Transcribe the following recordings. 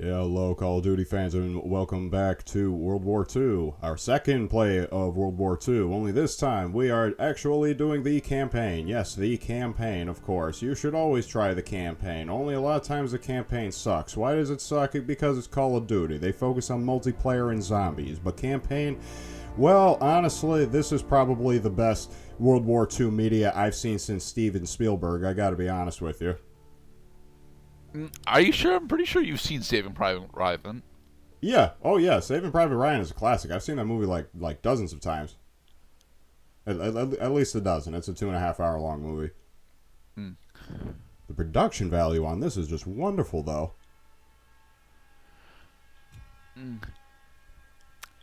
Hello, Call of Duty fans, and welcome back to World War II, our second play of World War II. Only this time, we are actually doing the campaign. Yes, the campaign, of course. You should always try the campaign. Only a lot of times the campaign sucks. Why does it suck? Because it's Call of Duty. They focus on multiplayer and zombies. But campaign, well, honestly, this is probably the best World War II media I've seen since Steven Spielberg. I gotta be honest with you. Are you sure? I'm pretty sure you've seen Saving Private Ryan. Yeah. Oh, yeah. Saving Private Ryan is a classic. I've seen that movie like dozens of times. At least a dozen. It's a 2.5 hour long movie. Mm. The production value on this is just wonderful, though.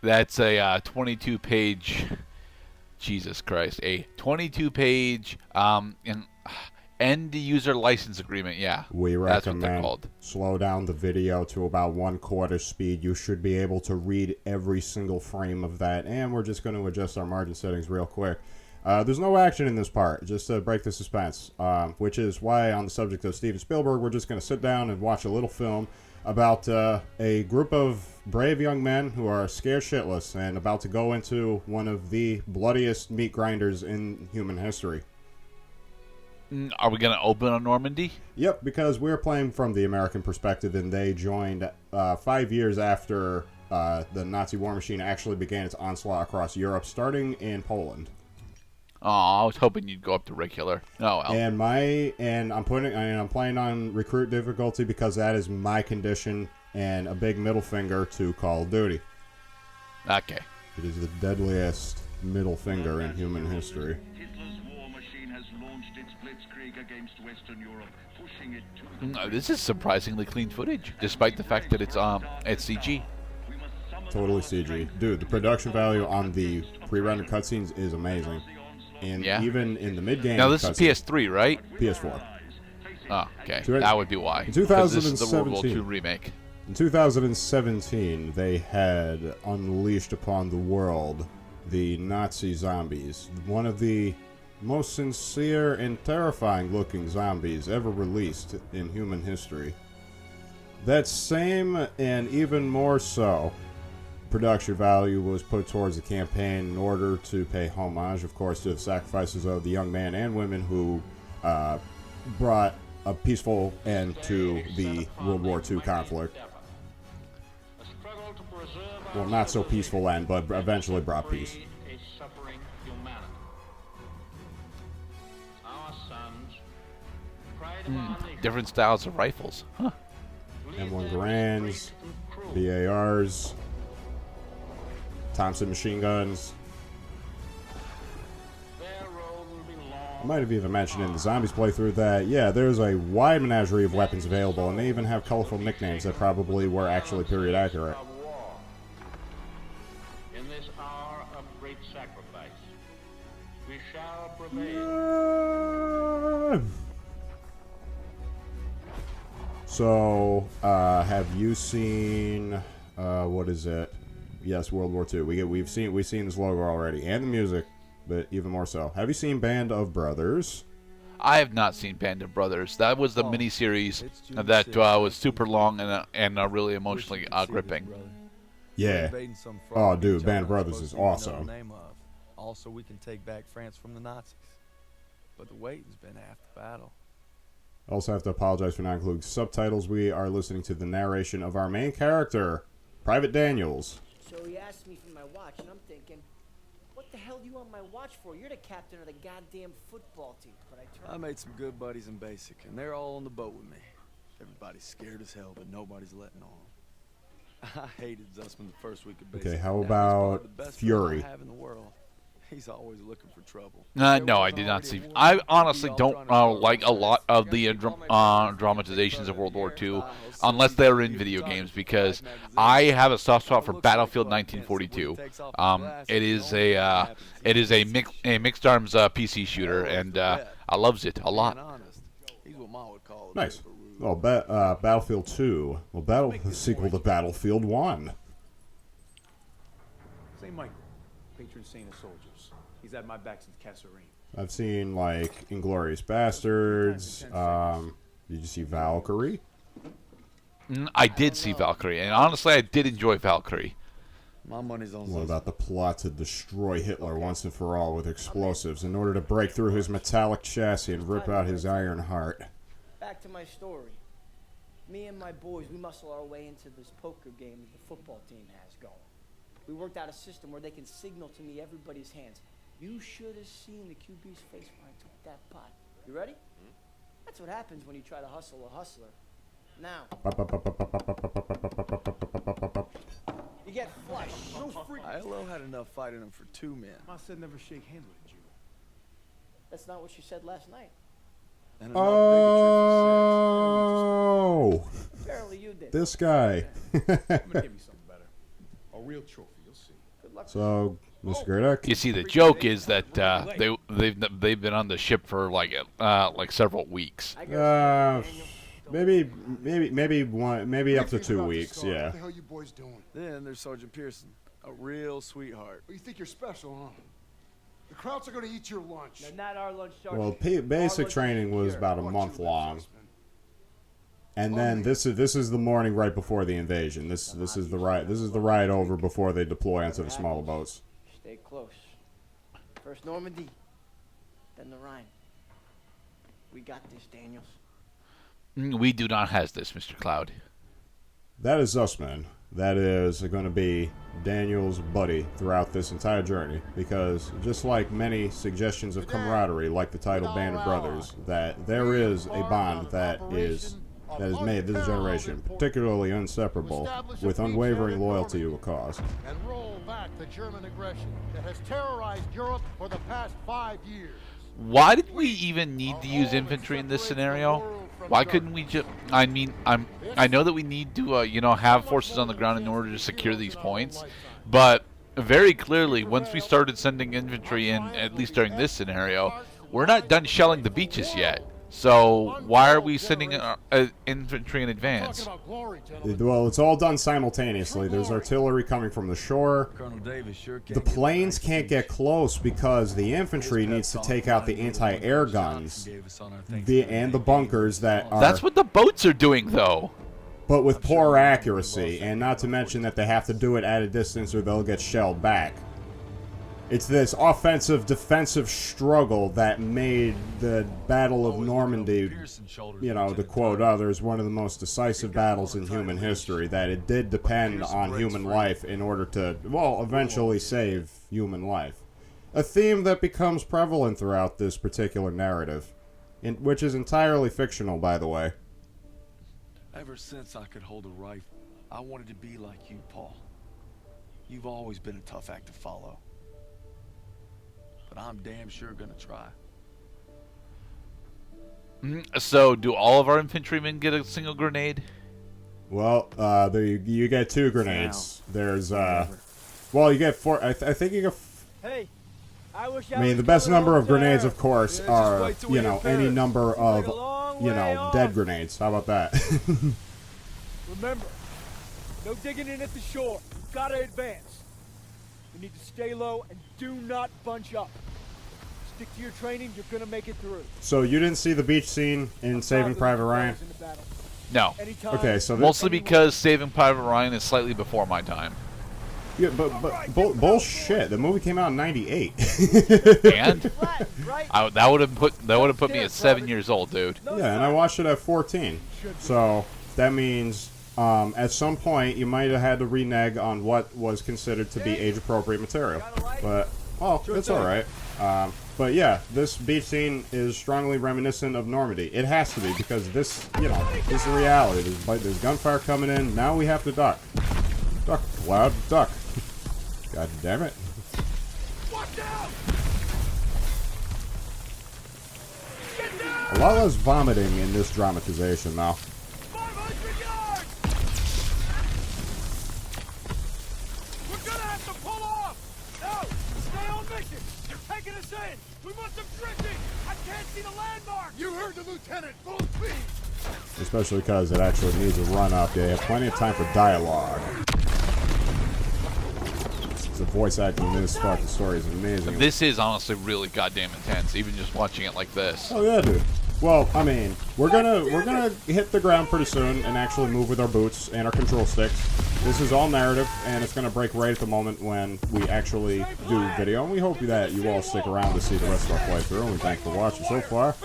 That's a 22-page. Jesus Christ, a 22-page end user license agreement. Yeah, We that's what they're recommend called. slow down the video to about 1/4 speed. You should be able to read every single frame of that. And we're just going to adjust our margin settings real quick. There's no action in this part, just to break the suspense, which is why, on the subject of Steven Spielberg, we're just going to sit down and watch a little film about a group of brave young men who are scared shitless and about to go into one of the bloodiest meat grinders in human history. Are we going to open on Normandy? Yep, because we're playing from the American perspective, and they joined 5 years after the Nazi war machine actually began its onslaught across Europe, starting in Poland. Oh, I was hoping you'd go up to regular. Oh well. And I'm playing on recruit difficulty because that is my condition, and a big middle finger to Call of Duty. Okay. It is the deadliest middle finger in human history. This is surprisingly clean footage, despite the fact that it's CG. Totally CG. Dude, the production value on the pre-rendered cutscenes is amazing. And Yeah. even in the mid-game Now this is cutscenes- PS3, right? PS4. Oh, okay. Two- That would be why. in 'Cause this is the World War 2017. II remake. In 2017, they had unleashed upon the world the Nazi zombies. One of the most sincere and terrifying looking zombies ever released in human history. That same, and even more so, production value was put towards the campaign in order to pay homage, of course, to the sacrifices of the young men and women who brought a peaceful end to the World War II conflict. Well, not so peaceful end, but eventually brought peace. Different styles of rifles. Huh. M1 Garands, BARs, Thompson machine guns. I might have even mentioned in the Zombies playthrough that, yeah, there's a wide menagerie of weapons available, and they even have colorful nicknames that probably were actually period accurate. In this hour of great sacrifice, we shall prevail. So, have you seen, what is it? Yes, World War II. We've seen this logo already, and the music, but even more so. Have you seen Band of Brothers? I have not seen Band of Brothers. That was the miniseries that was super long and really emotionally gripping. Yeah. Oh, dude, Band of Brothers is awesome. Also, we can take back France from the Nazis. But the waiting's been half the battle. I also have to apologize for not including subtitles. We are listening to the narration of our main character, Private Daniels. So he asked me for my watch, and I'm thinking, what the hell do you want my watch for? You're the captain of the goddamn football team. But I made some good buddies in basic, and they're all on the boat with me. Everybody's scared as hell, but nobody's letting on. I hated Zussman the first week of basic. Okay, how Now he's about probably the best Fury? friend I have in the world. He's always looking for trouble. No, I did not see. I honestly don't like a lot of the dramatizations of World War II, unless they're in video games, because I have a soft spot for Battlefield 1942. It is a mixed arms PC shooter, and I loves it a lot. Nice. Well, Battlefield 2. Well, the sequel to Battlefield 1. St. Michael, patron saint of soldiers. He's had my back since Kasserine. I've seen, like, Inglourious Bastards. Did you see Valkyrie? I did see Valkyrie, and honestly, I did enjoy Valkyrie. My money's on What Zussman. about the plot to destroy Hitler once and for all with explosives in order to break through his metallic chassis and rip out his iron heart? Back to my story. Me and my boys, we muscle our way into this poker game that the football team has going. We worked out a system where they can signal to me everybody's hands. You should have seen the QB's face when I took that pot. You ready? That's what happens when you try to hustle a hustler. Now, you get flushed. ILO had enough fight in him for 2 men. I said never shake hands with a Jew. That's not what you said last night. And Oh, Apparently you did. this guy. I'm gonna give you something better. A real trophy, you'll see. Good luck. So, Mr. Gerdak, You see, the joke is that they've been on the ship for like several weeks. I guess, maybe up to 2 weeks. Yeah. What the hell you boys doing? Then there's Sergeant Pierson, a real sweetheart. Well, you think you're special, huh? The Krauts are gonna eat your lunch. No, not our lunch, Sergeant. Well, Our basic lunch training was here. about a Fuck month you, long, Zussman. and then this is the morning right before the invasion. This is the ride over before they deploy onto the smaller boats. Stay close. First Normandy, then the Rhine. We got this, Daniels. We do not have this, Mr. Cloud. That is Zussman. That is going to be Daniel's buddy throughout this entire journey, because just like many suggestions of camaraderie, like the title Band of Brothers, that there is a bond that is made this generation particularly inseparable, with unwavering loyalty to a cause. And roll back the German aggression that has terrorized Europe for the past 5 years. Why did we even need to use infantry in this scenario? Why couldn't we just? I mean, I know that we need to, have forces on the ground in order to secure these points, but very clearly, once we started sending infantry in, at least during this scenario, we're not done shelling the beaches yet. So why are we sending infantry in advance? Well, it's all done simultaneously. There's artillery coming from the shore. Colonel Davis sure The planes can't get close because the infantry needs to take out the anti-air guns and the bunkers that are... That's what the boats are doing, though. But with poor accuracy, and not to mention that they have to do it at a distance or they'll get shelled back. It's this offensive-defensive struggle that made the Battle of Normandy, to quote others, one of the most decisive battles in human history, that it did depend on human life in order to, well, eventually save human life. A theme that becomes prevalent throughout this particular narrative, which is entirely fictional, by the way. Ever since I could hold a rifle, I wanted to be like you, Paul. You've always been a tough act to follow. But I'm damn sure gonna try. So, do all of our infantrymen get a single grenade? Well, you get 2 grenades. There's, well, you get 4, I think you get... Hey, I wish I mean, the best number of grenades, of course, are, any number of, dead grenades. How about that? Remember, no digging in at the shore. You've got to advance. You need to stay low and do not bunch up. Stick to your training, you're gonna make it through. So you didn't see the beach scene in Saving Private Ryan? No. Okay, so mostly because Saving Private Ryan is slightly before my time. Yeah, but bullshit. The movie came out in '98. And that would have put me at 7 years old, dude. Yeah, and I watched it at 14. So that means at some point you might have had to renege on what was considered to be age-appropriate material. But it's all right. But yeah, this beach scene is strongly reminiscent of Normandy. It has to be, because this is the reality. There's gunfire coming in. Now we have to duck. Duck, Cloud, duck. God damn it. A lot less vomiting in this dramatization, though. 500 yards! We're gonna have to pull off! No! Stay on mission! You're taking us in! We want some drifting! I can't see the landmark! You heard the lieutenant. Full speed. Especially because it actually needs a run-up. They have plenty of time for dialogue. The voice acting in this fucking story is amazing. This is honestly really goddamn intense, even just watching it like this. Oh yeah, dude. Well, I mean, we're gonna hit the ground pretty soon and actually move with our boots and our control sticks. This is all narrative, and it's gonna break right at the moment when we actually do video. And we hope that you all stick around to see the rest of our playthrough. And we thank you for watching so far.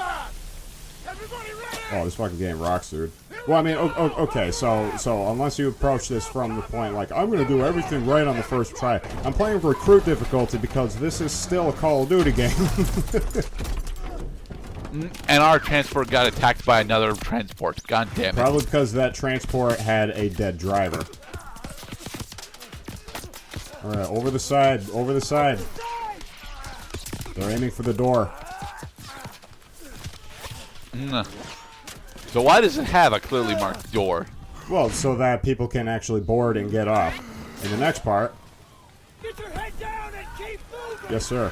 Oh, this fucking game rocks, dude. Well, I mean, okay, so unless you approach this from the point like, I'm gonna do everything right on the first try. I'm playing recruit difficulty because this is still a Call of Duty game. And our transport got attacked by another transport. God damn it. Probably because that transport had a dead driver. Alright, over the side, over the side. They're aiming for the door. So why does it have a clearly marked door? Well, so that people can actually board and get off. In the next part... Get your head down and keep moving! Yes, sir.